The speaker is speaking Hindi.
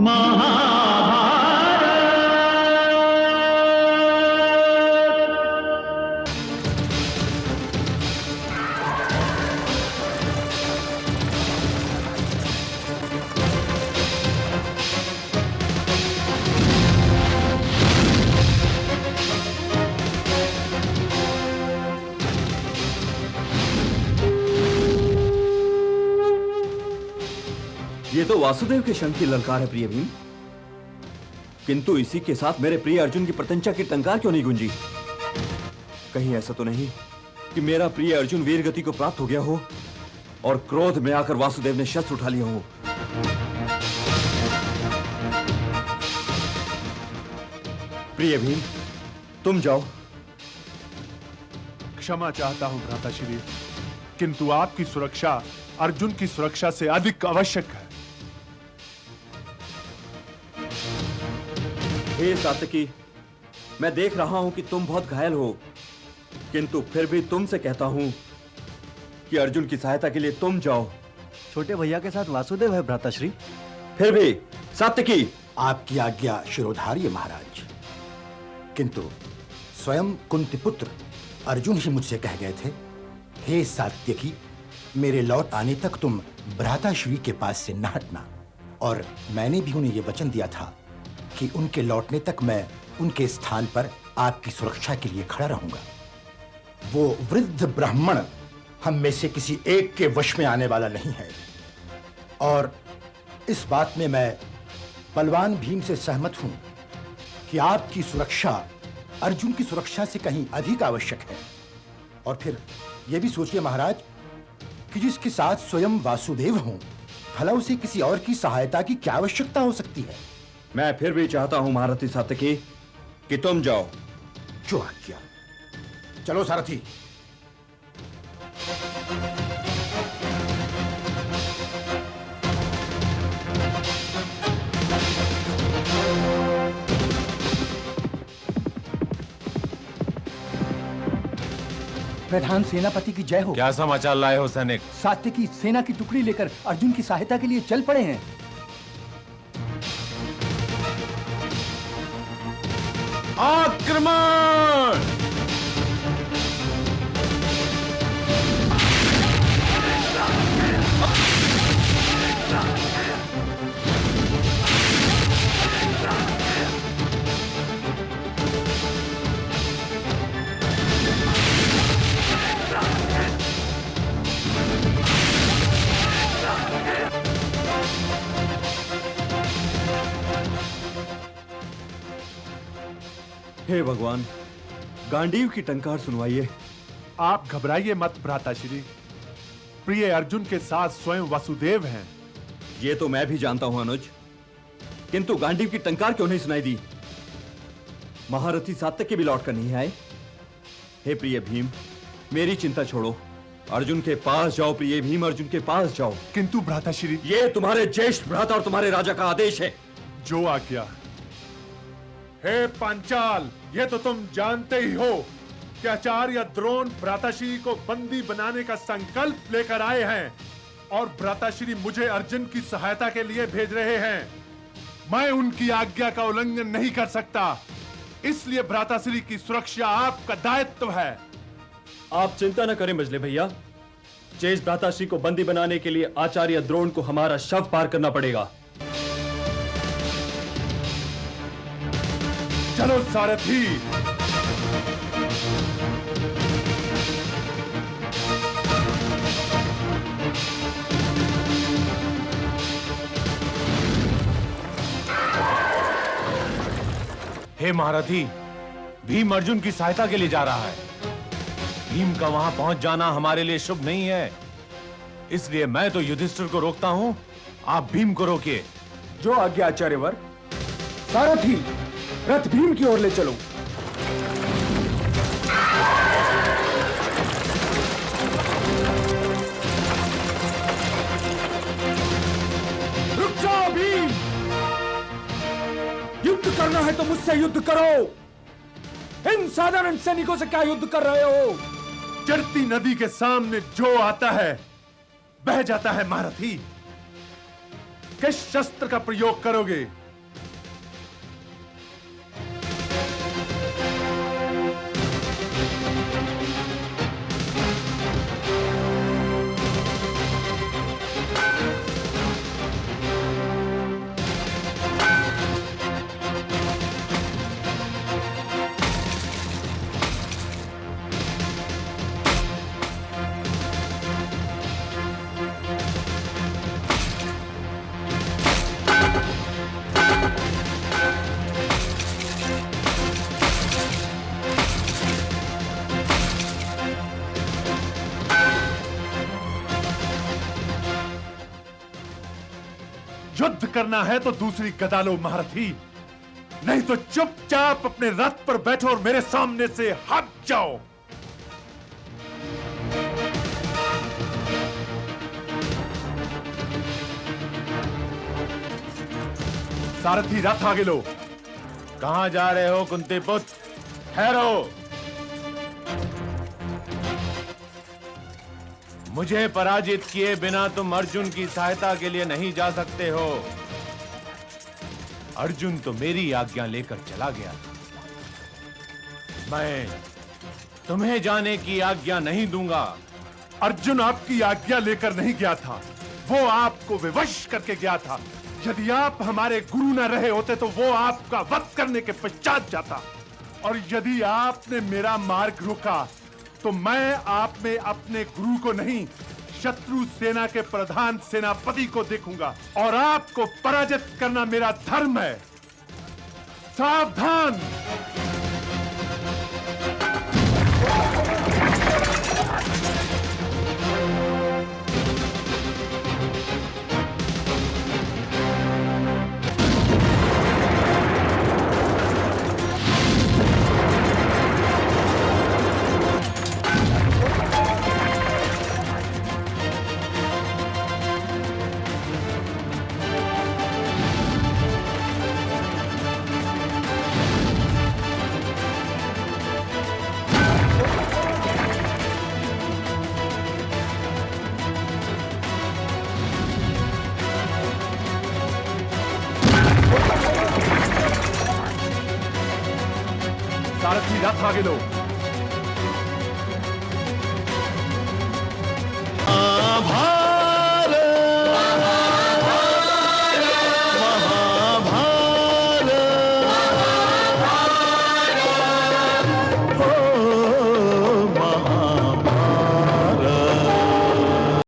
ये तो वासुदेव के शंख की ललकार है प्रिय भीम, किंतु इसी के साथ मेरे प्रिय अर्जुन की प्रत्यंचा की टंकार क्यों नहीं गूंजी? कहीं ऐसा तो नहीं कि मेरा प्रिय अर्जुन वीर गति को प्राप्त हो गया हो और क्रोध में आकर वासुदेव ने शस्त्र उठा लिया हो? प्रिय भीम, तुम जाओ। क्षमा चाहता हूं भ्राताश्री, किंतु आपकी सुरक्षा अर्जुन की सुरक्षा से अधिक आवश्यक है। हे सात्यकी, मैं देख रहा हूं कि तुम बहुत घायल हो, किंतु फिर भी तुमसे कहता हूं कि अर्जुन की सहायता के लिए तुम जाओ। छोटे भैया के साथ वासुदेव है भ्राताश्री। फिर भी सात्यकी। आपकी आज्ञा शिरोधार्य महाराज, किंतु स्वयं कुंती पुत्र अर्जुन ही मुझसे कह गए थे, हे सात्यकी, मेरे लौट आने तक तुम भ्राताश्री के पास से न हटना। और मैंने भी उन्हें यह वचन दिया था कि उनके लौटने तक मैं उनके स्थान पर आपकी सुरक्षा के लिए खड़ा रहूंगा। वो वृद्ध ब्राह्मण हम में से किसी एक के वश में आने वाला नहीं है, और इस बात में मैं बलवान भीम से सहमत हूं कि आपकी सुरक्षा अर्जुन की सुरक्षा से कहीं अधिक आवश्यक है। और फिर यह भी सोचिए महाराज कि जिसके साथ स्वयं वासुदेव हों, भला उसे किसी और की सहायता की क्या आवश्यकता हो सकती है? मैं फिर भी चाहता हूं महारथी सात्यकी कि तुम जाओ। जो आज्ञा। चलो सारथी। प्रधान सेनापति की जय हो। क्या समाचार लाए हो सैनिक? सात्यकी सेना की टुकड़ी लेकर अर्जुन की सहायता के लिए चल पड़े हैं। आक्रमण! हे भगवान, गांडीव की टंकार सुनवाइए। आप घबराइए मत भ्राताश्री, प्रिय अर्जुन के साथ स्वयं वासुदेव हैं। ये तो मैं भी जानता हूं अनुज, किंतु गांडीव की टंकार क्यों नहीं सुनाई दी? महारथी सात्यकी भी लौट कर नहीं आए। हे प्रिय भीम, मेरी चिंता छोड़ो, अर्जुन के पास जाओ। प्रिय भीम, अर्जुन के पास जाओ। किंतु भ्राताश्री, ये तुम्हारे ज्येष्ठ भ्राता और तुम्हारे राजा का आदेश है। जो आज्ञा। हे पांचाल, ये तो तुम जानते ही हो कि आचार्य द्रोण भ्राताश्री को बंदी बनाने का संकल्प लेकर आए हैं और भ्राताश्री मुझे अर्जुन की सहायता के लिए भेज रहे हैं। मैं उनकी आज्ञा का उल्लंघन नहीं कर सकता, इसलिए भ्राताश्री की सुरक्षा आपका दायित्व है। आप चिंता न करें मजले भैया, ज्येष्ठ भ्राताश्री को बंदी बनाने के लिए आचार्य द्रोण को हमारा शव पार करना पड़ेगा। चलो सारथी। हे महारथी, भीम अर्जुन की सहायता के लिए जा रहा है। भीम का वहां पहुंच जाना हमारे लिए शुभ नहीं है, इसलिए मैं तो युधिष्ठिर को रोकता हूं, आप भीम को रोकिए। जो आज्ञा आचार्यवर। सारथी, रथ भीम की ओर ले चलो। रुक जाओ भीम, युद्ध करना है तो मुझसे युद्ध करो। इन साधारण सैनिकों से क्या युद्ध कर रहे हो? चलती नदी के सामने जो आता है बह जाता है महारथी। किस शस्त्र का प्रयोग करोगे? युद्ध करना है तो दूसरी गदा लो महारथी, नहीं तो चुपचाप अपने रथ पर बैठो और मेरे सामने से हट जाओ। सारथी रथ आगे लो। कहां जा रहे हो कुंती पुत्र? ठहरो। मुझे पराजित किए बिना तुम अर्जुन की सहायता के लिए नहीं जा सकते हो। अर्जुन तो मेरी आज्ञा लेकर चला गया। मैं तुम्हें जाने की आज्ञा नहीं दूंगा। अर्जुन आपकी आज्ञा लेकर नहीं गया था, वो आपको विवश करके गया था। यदि आप हमारे गुरु न रहे होते तो वो आपका वध करने के पश्चात जाता, और यदि आपने मेरा मार्ग रोका तो मैं आप में अपने गुरु को नहीं, शत्रु सेना के प्रधान सेनापति को देखूंगा, और आपको पराजित करना मेरा धर्म है। सावधान! सारथी रथ आगे लो।